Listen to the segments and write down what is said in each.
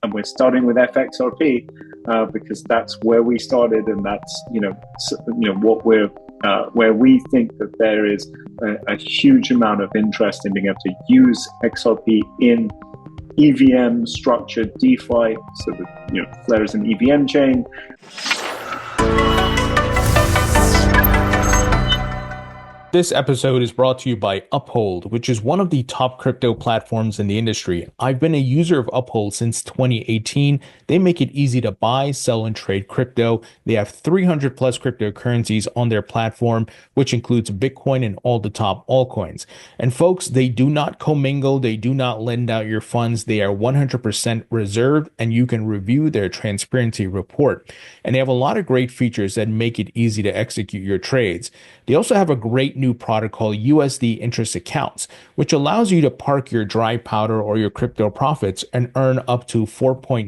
and we're starting with FXRP because that's where we started, and that's what we're where we think that there is a huge amount of interest in being able to use XRP in EVM structured DeFi, so that Flare is an EVM chain. This episode is brought to you by Uphold, which is one of the top crypto platforms in the industry. I've been a user of Uphold since 2018. They make it easy to buy, sell, and trade crypto. They have 300 plus cryptocurrencies on their platform, which includes Bitcoin and all the top altcoins. And folks, they do not commingle. They do not lend out your funds. They are 100% reserved, and you can review their transparency report. And they have a lot of great features that make it easy to execute your trades. They also have a great new product called USD interest accounts, which allows you to park your dry powder or your crypto profits and earn up to 4.9%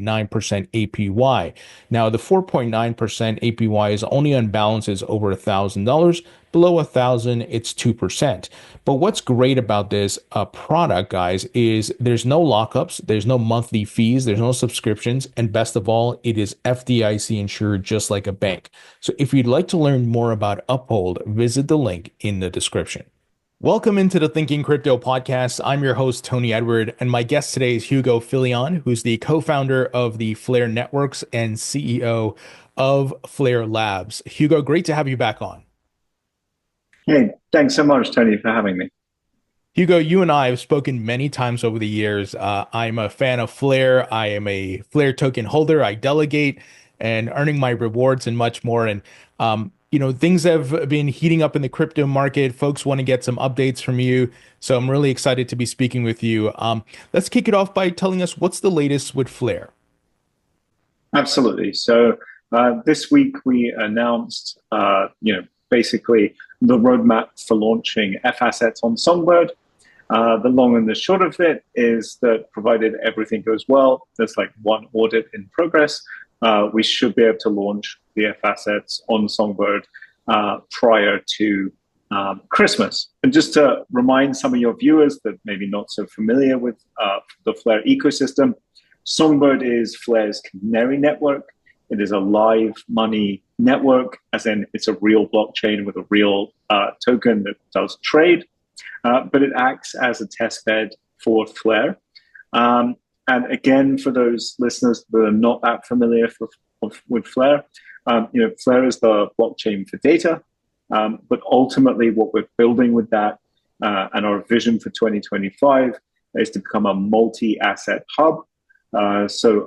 APY. Now, the 4.9% APY is only on balances over $1,000. Below 1,000, it's 2%. But what's great about this product, guys, is there's no lockups, there's no monthly fees, there's no subscriptions, and best of all, it is FDIC insured just like a bank. So if you'd like to learn more about Uphold, visit the link in the description. Welcome into the Thinking Crypto podcast. I'm your host, Tony Edward, and my guest today is Hugo Philion, who's the co-founder of the FLR Networks and CEO of FlareLabs. Hugo, great to have you back on. Hey, thanks so much, Tony, for having me. Hugo, you and I have spoken many times over the years. I'm a fan of Flare. I am a Flare token holder. I delegate and earning my rewards and much more. And, things have been heating up in the crypto market. Folks want to get some updates from you. So I'm really excited to be speaking with you. Let's kick it off by telling us what's the latest with Flare. Absolutely. So this week we announced, basically the roadmap for launching FAssets on SongBird. The long and the short of it is that provided everything goes well, there's like one audit in progress, we should be able to launch the FAssets on SongBird prior to Christmas. And just to remind some of your viewers that maybe not so familiar with the Flare ecosystem, SongBird is Flare's canary network. It is a live money network, as in it's a real blockchain with a real token that does trade, but it acts as a test bed for Flare. And again, for those listeners that are not that familiar with Flare, Flare is the blockchain for data, but ultimately what we're building with that and our vision for 2025 is to become a multi-asset hub. So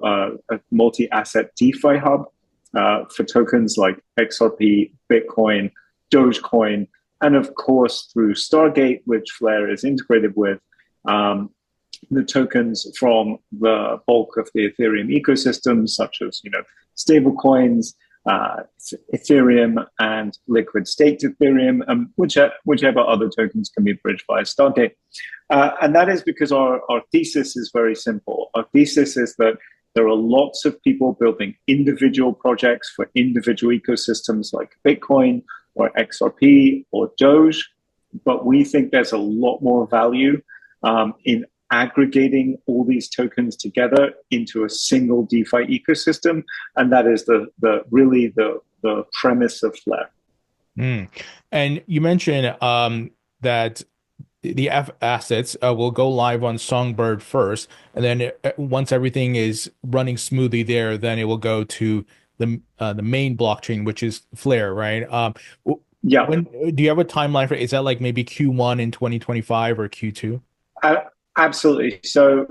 a multi-asset DeFi hub for tokens like XRP, Bitcoin, Dogecoin, and of course through Stargate, which Flare is integrated with, the tokens from the bulk of the Ethereum ecosystem, such as stablecoins, Ethereum, and liquid staked Ethereum, whichever other tokens can be bridged via Stargate. And that is because our thesis is very simple. Our thesis is that there are lots of people building individual projects for individual ecosystems like Bitcoin or XRP or Doge, but we think there's a lot more value in aggregating all these tokens together into a single DeFi ecosystem, and that is the premise of Flare. And you mentioned that the FAssets will go live on SongBird first, and then once everything is running smoothly there, then it will go to the main blockchain, which is Flare, right? Yeah. Do you have a timeline for? Is that like maybe Q1 in 2025 or Q2? Absolutely. So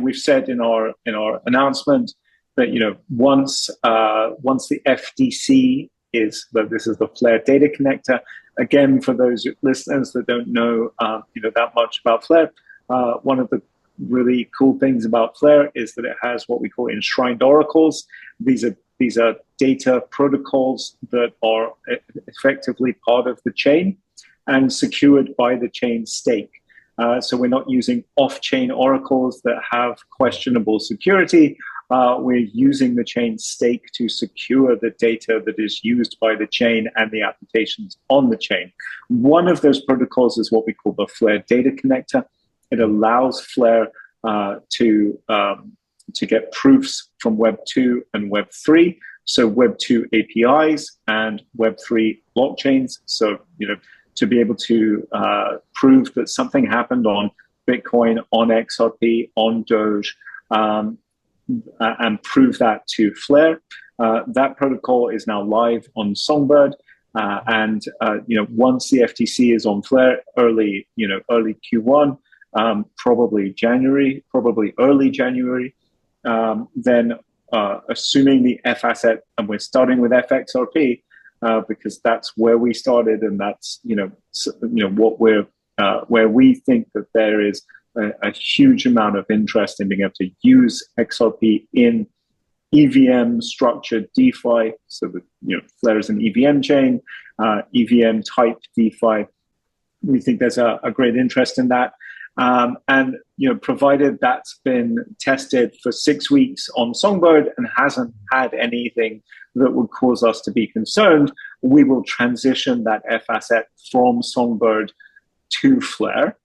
we've said in our announcement that once the FDC this is the Flare data connector. Again, for those listeners that don't know that much about Flare, one of the really cool things about Flare is that it has what we call enshrined oracles. These are data protocols that are effectively part of the chain and secured by the chain stake. So we're not using off-chain oracles that have questionable security. We're using the chain stake to secure the data that is used by the chain and the applications on the chain. One of those protocols is what we call the Flare data connector. It allows Flare to to get proofs from Web 2 and Web 3. So Web 2 APIs and Web 3 blockchains. So, to be able to prove that something happened on Bitcoin, on XRP, on Doge, and prove that to Flare. That protocol is now live on SongBird. And once the FTC is on Flare, early Q1, probably early January, then assuming the FAsset, and we're starting with FXRP because that's where we started, and that's what where we think that there is a huge amount of interest in being able to use XRP in EVM structured DeFi. So that Flare is an EVM chain, EVM type DeFi. We think there's a great interest in that. And provided that's been tested for 6 weeks on SongBird and hasn't had anything that would cause us to be concerned, we will transition that FAsset from SongBird to Flare.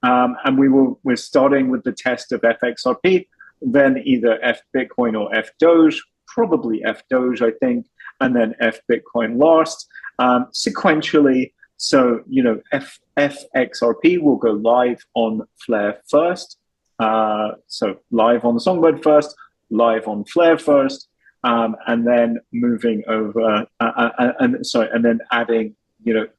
And we're starting with the test of FXRP, then either FBitcoin or FDOGE, probably FDOGE, I think, and then FBitcoin last, sequentially. So, FXRP will go live on Flare first. So live on the SongBird first, live on Flare first, and then moving over, and then adding,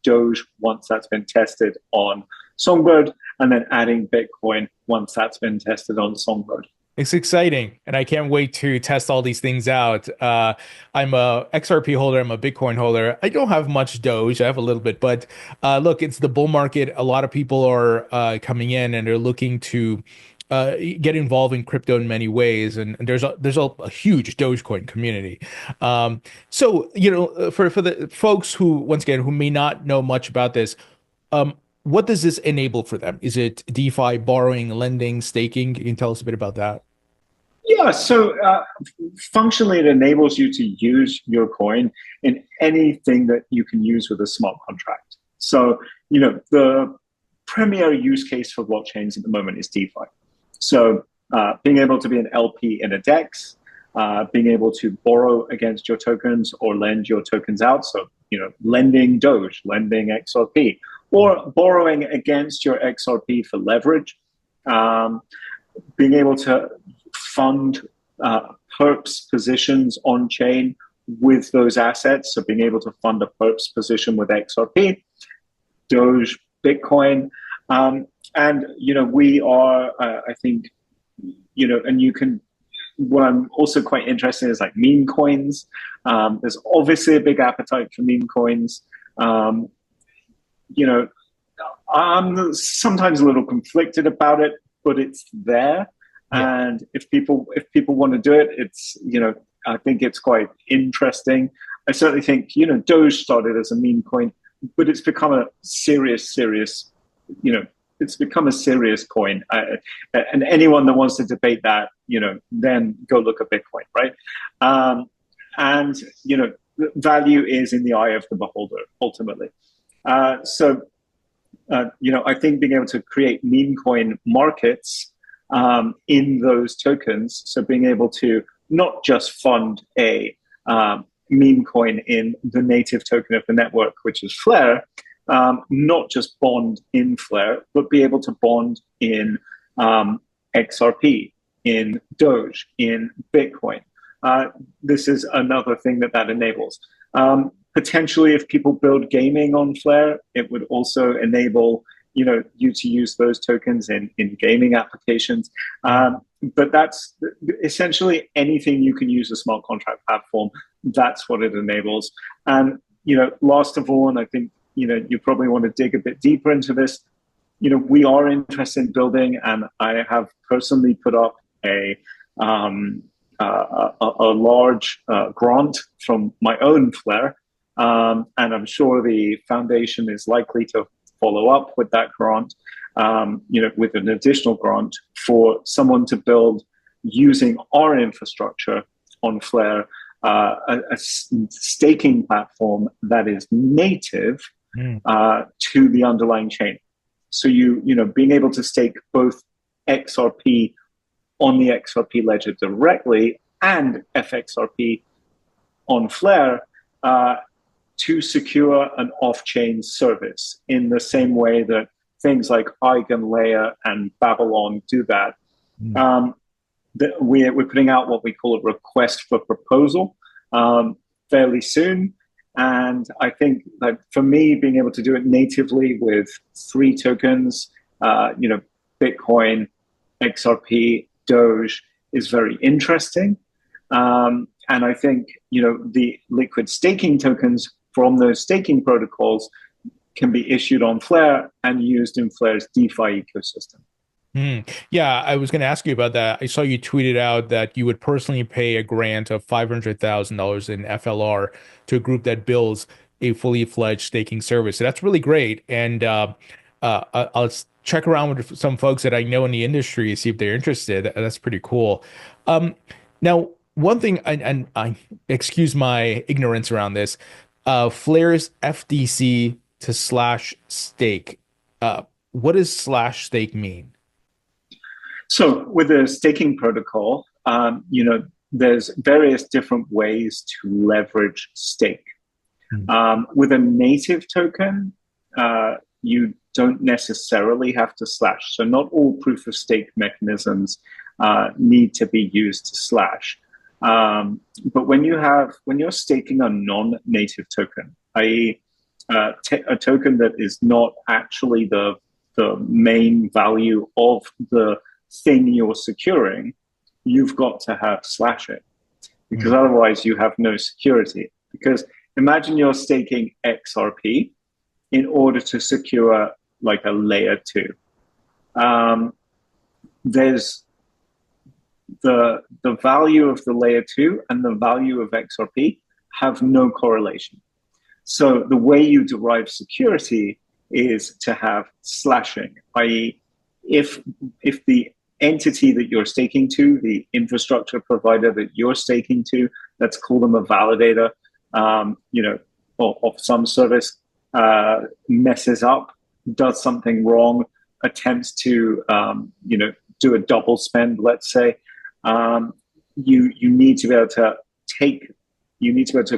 Doge once that's been tested on SongBird, and then adding Bitcoin once that's been tested on SongBird. It's exciting, and I can't wait to test all these things out. I'm a XRP holder. I'm a Bitcoin holder. I don't have much Doge. I have a little bit, but look, it's the bull market. A lot of people are coming in, and they're looking to get involved in crypto in many ways, and there's a huge Dogecoin community. So for the folks who, once again, who may not know much about this, what does this enable for them? Is it DeFi, borrowing, lending, staking? Can you tell us a bit about that? Yeah, so functionally, it enables you to use your coin in anything that you can use with a smart contract. So, the premier use case for blockchains at the moment is DeFi. So, being able to be an LP in a DEX, being able to borrow against your tokens or lend your tokens out. So, lending Doge, lending XRP, or borrowing against your XRP for leverage, being able to fund perps positions on chain with those assets. So being able to fund a perps position with XRP, Doge, Bitcoin. And, we are, I think, and you can, what I'm also quite interested in is like meme coins. There's obviously a big appetite for meme coins. I'm sometimes a little conflicted about it, but it's there. Yeah. And if people want to do it, it's, I think it's quite interesting. I certainly think, Doge started as a meme coin, but it's become a serious, it's become a serious coin. And anyone that wants to debate that, then go look at Bitcoin, right? And value is in the eye of the beholder, ultimately. So I think being able to create meme coin markets in those tokens, so being able to not just fund a meme coin in the native token of the network, which is Flare, not just bond in Flare, but be able to bond in XRP, in Doge, in Bitcoin. This is another thing that enables. Potentially, if people build gaming on Flare, it would also enable you to use those tokens in gaming applications. But that's essentially anything you can use a smart contract platform. That's what it enables. And last of all, and I think you probably want to dig a bit deeper into this. We are interested in building, and I have personally put up a large grant from my own Flare. And I'm sure the foundation is likely to follow up with that grant, with an additional grant for someone to build using our infrastructure on Flare, a staking platform that is native to the underlying chain. So being able to stake both XRP on the XRP ledger directly and FXRP on Flare to secure an off-chain service in the same way that things like EigenLayer and Babylon do that. We're putting out what we call a request for proposal fairly soon. And I think that for me, being able to do it natively with 3 tokens, Bitcoin, XRP, Doge is very interesting. And I think, the liquid staking tokens from those staking protocols can be issued on Flare and used in Flare's DeFi ecosystem. Yeah, I was going to ask you about that. I saw you tweeted out that you would personally pay a grant of $500,000 in FLR to a group that builds a fully fledged staking service. So that's really great. And I'll check around with some folks that I know in the industry, see if they're interested. That's pretty cool. Now, one thing, and I excuse my ignorance around this, Flare's FDC to /stake. What does /stake mean? So with the staking protocol, there's various different ways to leverage stake. With a native token, you don't necessarily have to slash. So not all proof of stake mechanisms need to be used to slash. But when you're staking a non-native token, i.e. a token that is not actually the main value of the thing you're securing, you've got to have slashing, because otherwise you have no security. Because imagine you're staking XRP in order to secure like a layer 2. There's the value of the layer 2 and the value of XRP have no correlation. So the way you derive security is to have slashing, i.e. if the entity that you're staking to, the infrastructure provider that you're staking to, let's call them a validator, of some service, messes up, does something wrong, attempts to, do a double spend, let's say, you need to be able to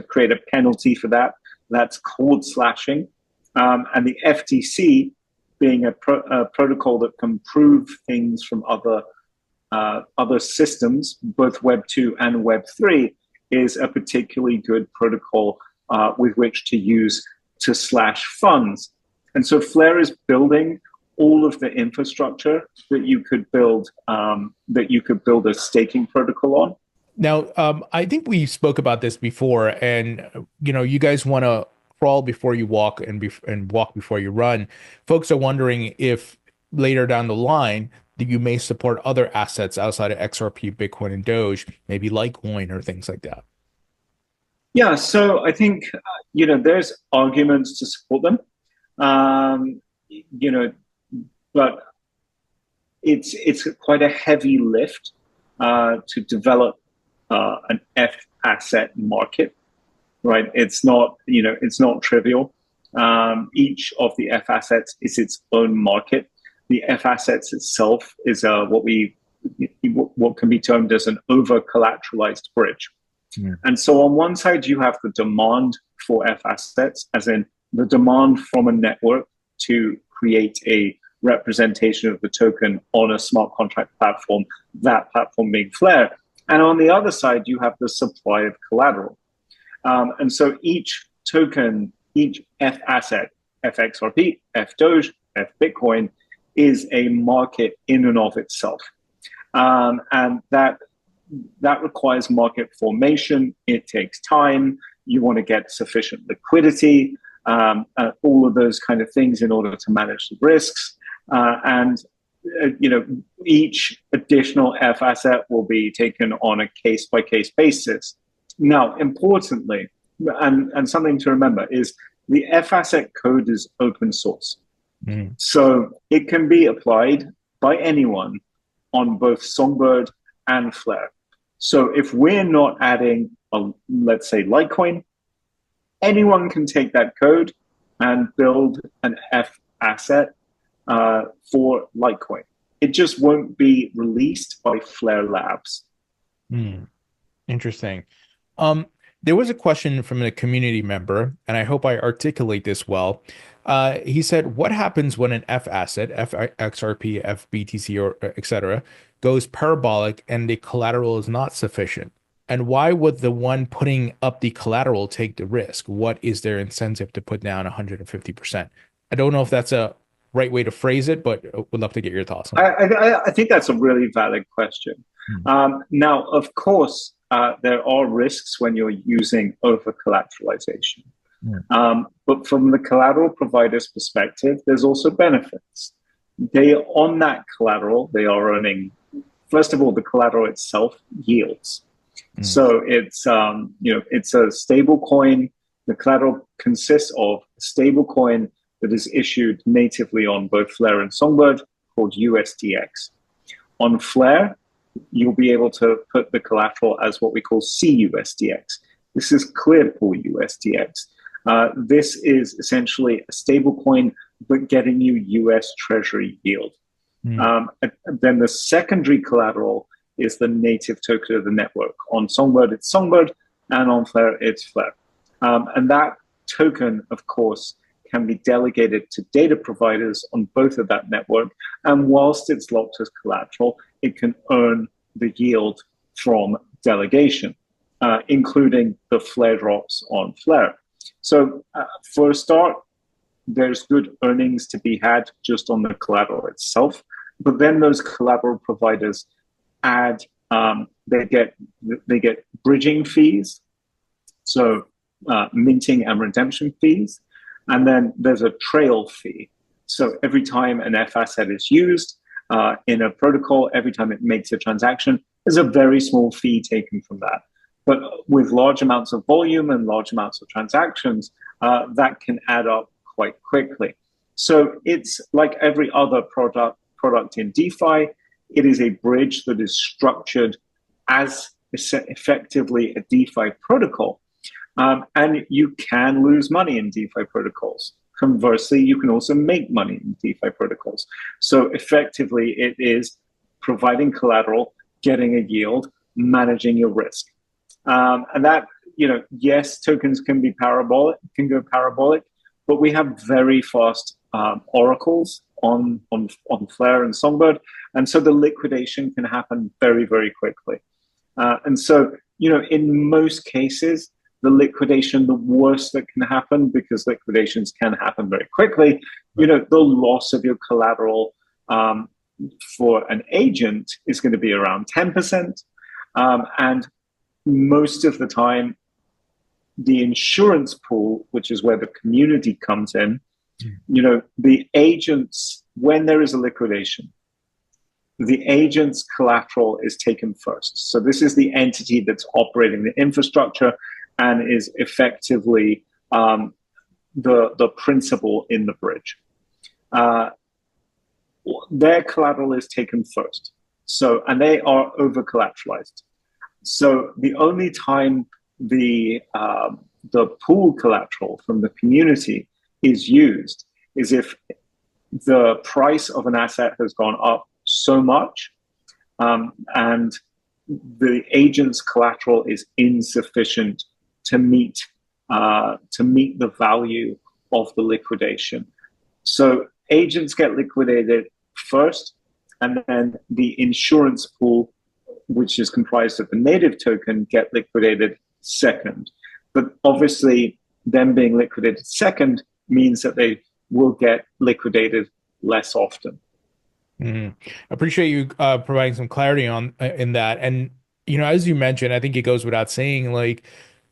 create a penalty for that. That's called slashing. And the FTC, being a protocol that can prove things from other systems, both Web 2 and Web 3, is a particularly good protocol with which to use to slash funds. And so Flare is building all of the infrastructure that you could build a staking protocol on. Now, I think we spoke about this before, and you guys want to crawl before you walk and walk before you run. Folks are wondering if later down the line that you may support other assets outside of XRP, Bitcoin, and Doge, maybe Litecoin or things like that. Yeah, so I think there's arguments to support them, but it's quite a heavy lift to develop an FAsset market. Right, it's not trivial. Each of the FAssets is its own market. The FAssets itself is what can be termed as an over-collateralized bridge. And so on one side you have the demand for FAssets, as in the demand from a network to create a representation of the token on a smart contract platform, that platform being Flare. And on the other side you have the supply of collateral. And so each token, each FAsset, FXRP, FDOGE, FBitcoin, is a market in and of itself. And that requires market formation. It takes time. You want to get sufficient liquidity, all of those kind of things in order to manage the risks. Each additional FAsset will be taken on a case-by-case basis. Now, importantly, and something to remember is the FAsset code is open source. So it can be applied by anyone on both SongBird and Flare. So if we're not adding, let's say, Litecoin, anyone can take that code and build an FAsset for Litecoin. It just won't be released by FlareLabs. Interesting. There was a question from a community member, and I hope I articulate this well. He said, what happens when an F asset, FXRP, FBTC, or etc., goes parabolic and the collateral is not sufficient? And why would the one putting up the collateral take the risk? What is their incentive to put down 150%? I don't know if that's a right way to phrase it, but would love to get your thoughts on that. I think that's a really valid question. Now, of course, there are risks when you're using over-collateralization. But from the collateral provider's perspective, there's also benefits. On that collateral, they are earning, first of all, the collateral itself yields. So it's it's a stable coin. The collateral consists of a stable coin that is issued natively on both Flare and SongBird called USDX. On Flare, you'll be able to put the collateral as what we call CUSDX. This is Clearpool USDX. This is essentially a stable coin, but getting you US Treasury yield. Then the secondary collateral is the native token of the network. On SongBird, it's SongBird, and on Flare, it's Flare. And that token, of course, can be delegated to data providers on both of that network. And whilst it's locked as collateral, it can earn the yield from delegation, including the Flare drops on Flare. So for a start, there's good earnings to be had just on the collateral itself. But then those collateral providers add, they get bridging fees, so minting and redemption fees. And then there's a trail fee. So every time an F asset is used in a protocol, every time it makes a transaction, there's a very small fee taken from that. But with large amounts of volume and large amounts of transactions, that can add up quite quickly. So it's like every other product in DeFi. It is a bridge that is structured as effectively a DeFi protocol. And you can lose money in DeFi protocols. Conversely, you can also make money in DeFi protocols. So effectively, it is providing collateral, getting a yield, managing your risk. And that, yes, tokens can be parabolic, can go parabolic, but we have very fast oracles on Flare and SongBird. And so the liquidation can happen very, very quickly. And so, in most cases, the liquidation, the worst that can happen, because liquidations can happen very quickly, the loss of your collateral for an agent is going to be around 10%. And most of the time, the insurance pool, which is where the community comes in, the agents, when there is a liquidation, the agent's collateral is taken first. So this is the entity that's operating the infrastructure and is effectively the principal in the bridge. Their collateral is taken first. And they are over-collateralized. So the only time the pool collateral from the community is used is if the price of an asset has gone up so much and the agent's collateral is insufficient to meet the value of the liquidation. So agents get liquidated first, and then the insurance pool, which is comprised of the native token, get liquidated second. But obviously, them being liquidated second means that they will get liquidated less often. I appreciate you providing some clarity in that. And as you mentioned, I think it goes without saying, like,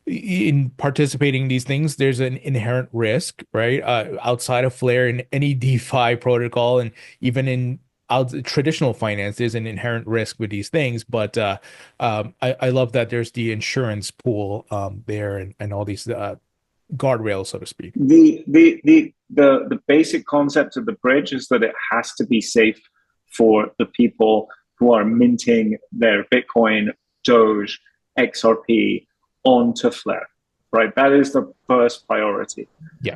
in participating in these things, there's an inherent risk, right? Outside of Flare, in any DeFi protocol, and even in traditional finance, there's an inherent risk with these things. But I love that there's the insurance pool there and all these guardrails, so to speak. The basic concept of the bridge is that it has to be safe for the people who are minting their Bitcoin, Doge, XRP onto Flare, right? That is the first priority. Yeah.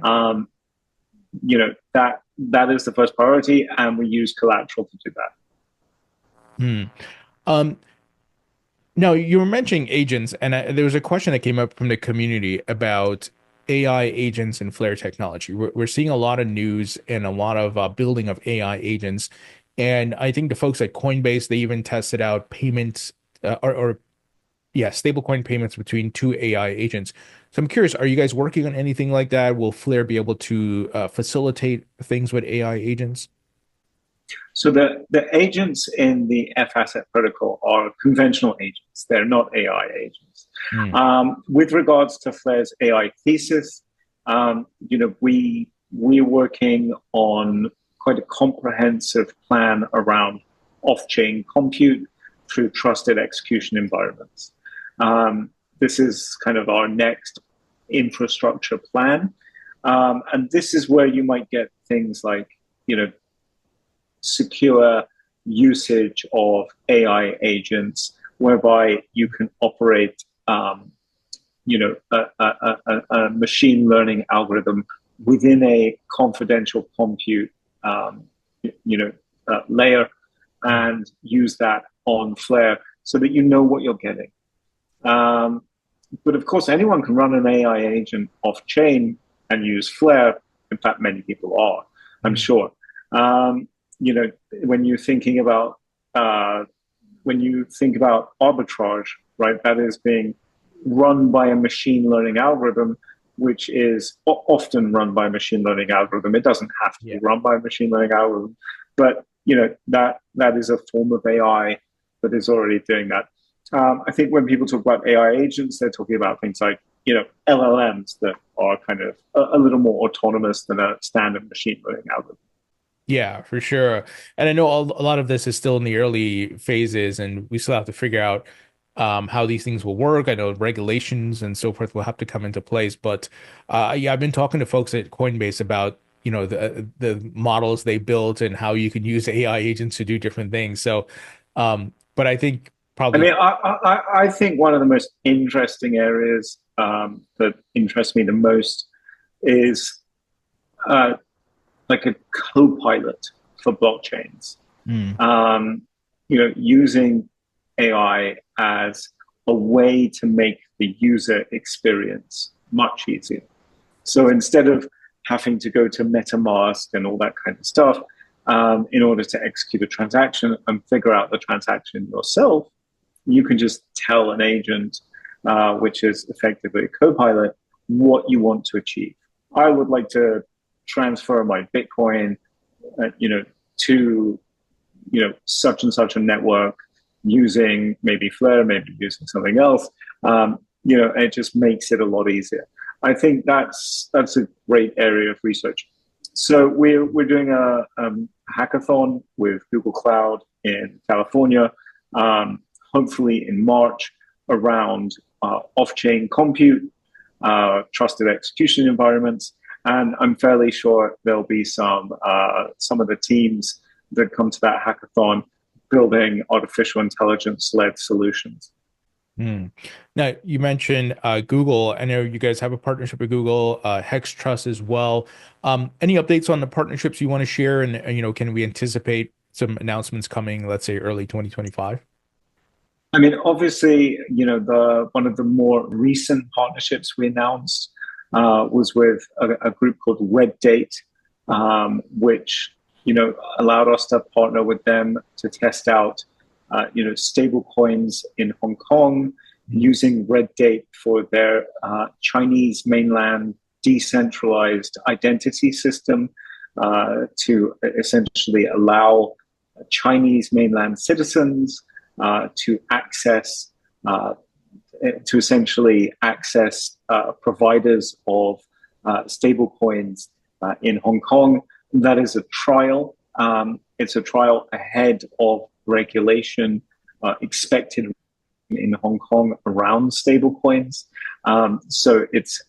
That is the first priority, and we use collateral to do that. Hmm. Um, Now, you were mentioning agents, and there was a question that came up from the community about AI agents and Flare technology. We're seeing a lot of news and a lot of building of AI agents. And I think the folks at Coinbase, they even tested out payments or yeah, stablecoin payments between two AI agents. So I'm curious, are you guys working on anything like that? Will Flare be able to facilitate things with AI agents? So the agents in the FAsset protocol are conventional agents. They're not AI agents. Hmm. With regards to Flare's AI thesis, we're working on quite a comprehensive plan around off-chain compute through trusted execution environments. This is kind of our next infrastructure plan, and this is where you might get things like secure usage of AI agents, whereby you can operate, a machine learning algorithm within a confidential compute, layer, and use that on Flare so that you know what you're getting. But of course, anyone can run an AI agent off chain and use Flare. In fact, many people are, I'm sure. Um, when you're thinking about arbitrage, right? That is being run by a machine learning algorithm, which is often run by a machine learning algorithm. It doesn't have to be run by a machine learning algorithm, but that is a form of AI that is already doing that. I think when people talk about AI agents, they're talking about things like LLMs that are kind of a little more autonomous than a standard machine learning algorithm. Yeah, for sure. And I know a lot of this is still in the early phases, and we still have to figure out how these things will work. I know regulations and so forth will have to come into place. But yeah, I've been talking to folks at Coinbase about the models they built and how you can use AI agents to do different things. So, but I think I probably mean, I think one of the most interesting areas that interests me the most is uh, like a co-pilot for blockchains. mm, Using AI as a way to make the user experience much easier. So instead of having to go to MetaMask and all that kind of stuff in order to execute a transaction and figure out the transaction yourself, you can just tell an agent, which is effectively a co-pilot, what you want to achieve. I would like to transfer my Bitcoin, to such and such a network using maybe Flare, maybe using something else. It just makes it a lot easier. I think that's a great area of research. So we're doing a hackathon with Google Cloud in California, hopefully in March, around off-chain compute, trusted execution environments, and I'm fairly sure there'll be some of the teams that come to that hackathon building artificial intelligence-led solutions. mm. Now you mentioned Google. I know you guys have a partnership with Google, Hex Trust as well. Any updates on the partnerships you want to share? And can we anticipate some announcements coming, let's say early 2025? I mean, obviously, the one of the more recent partnerships we announced was with a group called Red Date, which allowed us to partner with them to test out stable coins in Hong Kong using Red Date for their Chinese mainland decentralized identity system to essentially allow Chinese mainland citizens to access to essentially access providers of stable coins in Hong Kong. That is a trial. It's a trial ahead of regulation expected in Hong Kong around stablecoins. So it's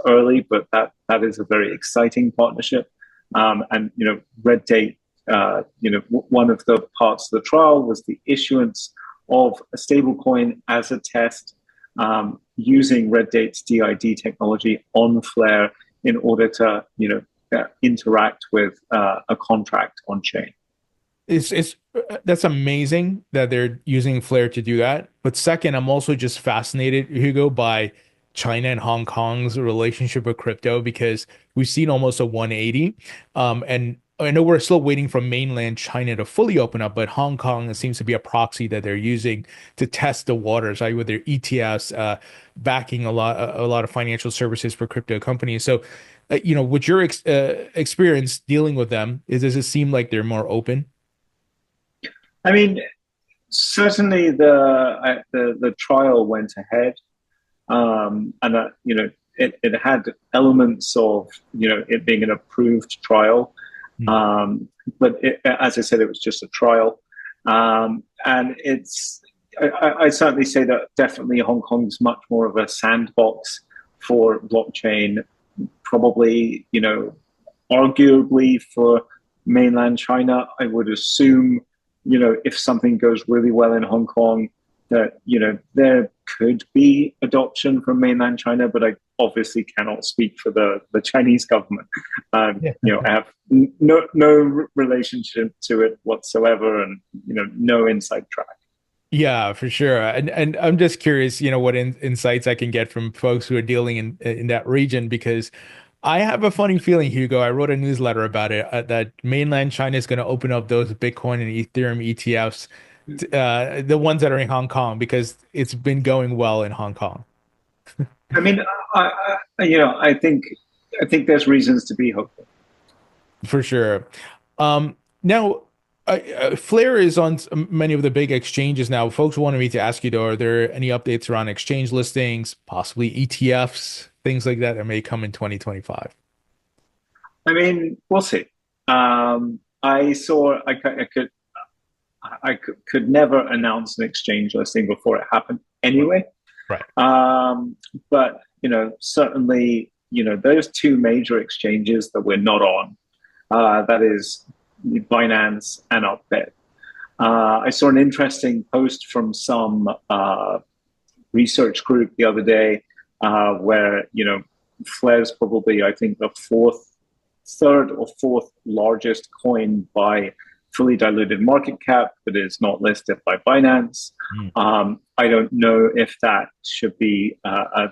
early, but that is a very exciting partnership. And Red Date, one of the parts of the trial was the issuance of a stablecoin as a test using Red Date's DID technology on Flare in order to interact with a contract on chain. It's that's amazing that they're using Flare to do that. But second, I'm also just fascinated, Hugo, by China and Hong Kong's relationship with crypto because we've seen almost a 180. And I know we're still waiting for mainland China to fully open up, but Hong Kong seems to be a proxy that they're using to test the waters, right, with their ETFs backing a lot of financial services for crypto companies. So, with your experience dealing with them, does it seem like they're more open? I mean, certainly the trial went ahead, and it had elements of it being an approved trial, Hmm. but as I said, it was just a trial, and I certainly say that definitely Hong Kong's much more of a sandbox for blockchain, probably arguably for mainland China. I would assume, if something goes really well in Hong Kong, that, there could be adoption from mainland China, but I obviously cannot speak for the Chinese government. Yeah. I have no relationship to it whatsoever, and, no inside track. Yeah, for sure. And I'm just curious, what insights I can get from folks who are dealing in that region because I have a funny feeling, Hugo. I wrote a newsletter about it that mainland China is going to open up those Bitcoin and Ethereum ETFs, the ones that are in Hong Kong, because it's been going well in Hong Kong. I mean, I think there's reasons to be hopeful. For sure. Now, Flare is on many of the big exchanges now. Folks wanted me to ask you, though, are there any updates around exchange listings, possibly ETFs, things like that may come in 2025? I mean, we'll see. I saw I could never announce an exchange listing before it happened anyway. Right. But certainly, those two major exchanges that we're not on, that is Binance and Upbit. I saw an interesting post from some research group the other day, where Flare's probably, I think, the third or fourth largest coin by fully diluted market cap that is not listed by Binance. Mm. I don't know if that should be a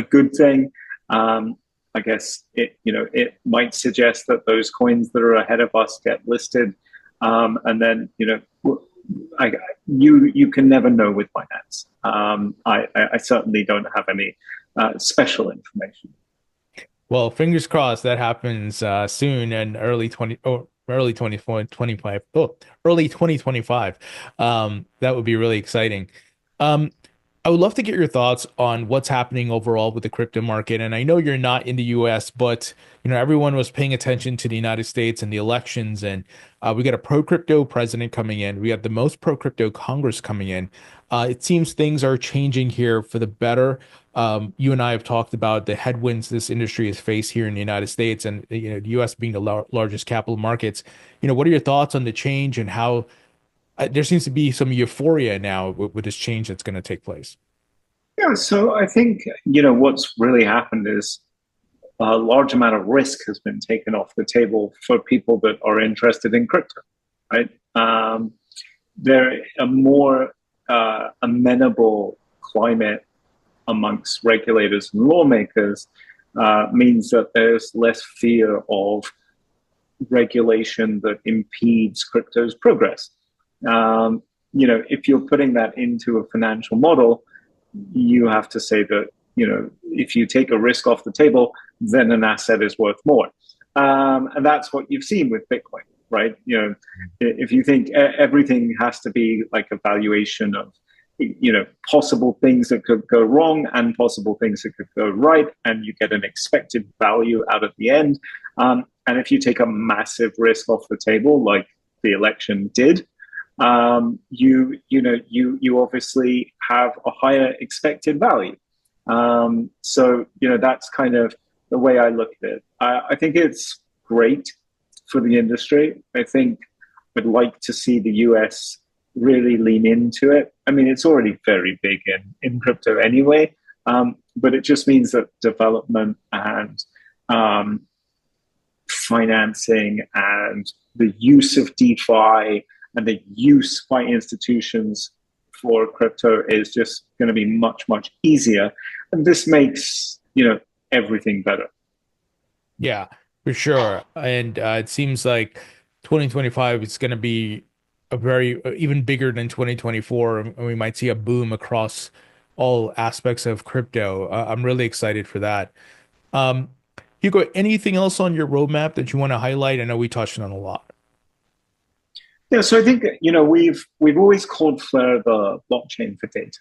good thing. I guess it might suggest that those coins that are ahead of us get listed, and then you can never know with Binance. I certainly don't have any special information. Well, fingers crossed that happens soon and early 2025. Oh, early 2025. That would be really exciting. Um, I would love to get your thoughts on what's happening overall with the crypto market. And I know you're not in the US, but everyone was paying attention to the United States and the elections, and we got a pro-crypto president coming in. We got the most pro-crypto Congress coming in. It seems things are changing here for the better. You and I have talked about the headwinds this industry has faced here in the United States, and the U.S. being the largest capital markets. What are your thoughts on the change and how there seems to be some euphoria now with this change that's going to take place? Yeah, so I think what's really happened is a large amount of risk has been taken off the table for people that are interested in crypto, right? There a more amenable climate amongst regulators and lawmakers means that there's less fear of regulation that impedes crypto's progress. If you're putting that into a financial model, you have to say that, if you take a risk off the table, then an asset is worth more. And that's what you've seen with Bitcoin, right? If you think everything has to be like a valuation of, possible things that could go wrong and possible things that could go right, and you get an expected value out at the end. And if you take a massive risk off the table, like the election did, you obviously have a higher expected value. So that's kind of the way I look at it. I think it's great for the industry. I think I'd like to see the US really lean into it. I mean, it's already very big in crypto anyway, but it just means that development and financing and the use of DeFi and the use by institutions for crypto is just going to be much, much easier. And this makes, everything better. Yeah, for sure. And it seems like 2025 is going to be a very even bigger than 2024, and we might see a boom across all aspects of crypto. I'm really excited for that. Um, Hugo, anything else on your roadmap that you want to highlight? I know we touched on a lot. Yeah, so I think we've always called Flare the blockchain for data.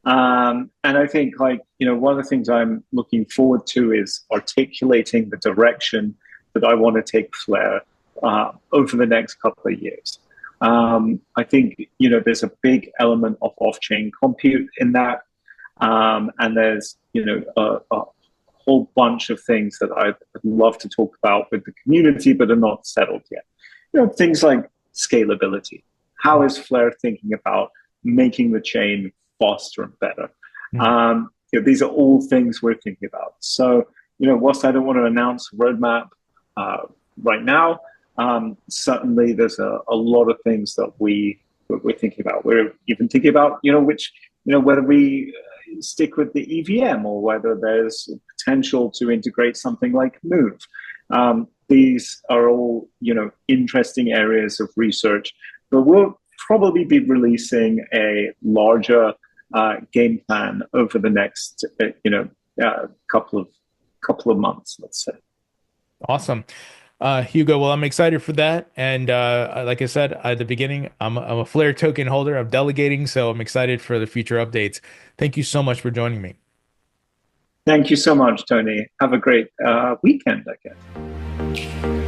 And I think one of the things I'm looking forward to is articulating the direction that I want to take Flare over the next couple of years. I think, there's a big element of off-chain compute in that. And there's, a whole bunch of things that I'd love to talk about with the community, but are not settled yet. Things like scalability. How is Flare thinking about making the chain faster and better? These are all things we're thinking about. So, whilst I don't want to announce a roadmap right now, certainly there's a lot of things that we're thinking about. We're even thinking about, whether we stick with the EVM or whether there's potential to integrate something like Move. These are all, interesting areas of research, but we'll probably be releasing a larger game plan over the next, couple of months, let's say. Awesome. Hugo, well, I'm excited for that. And like I said at the beginning, I'm a Flare token holder. I'm delegating, so I'm excited for the future updates. Thank you so much for joining me. Thank you so much, Tony. Have a great weekend, I guess.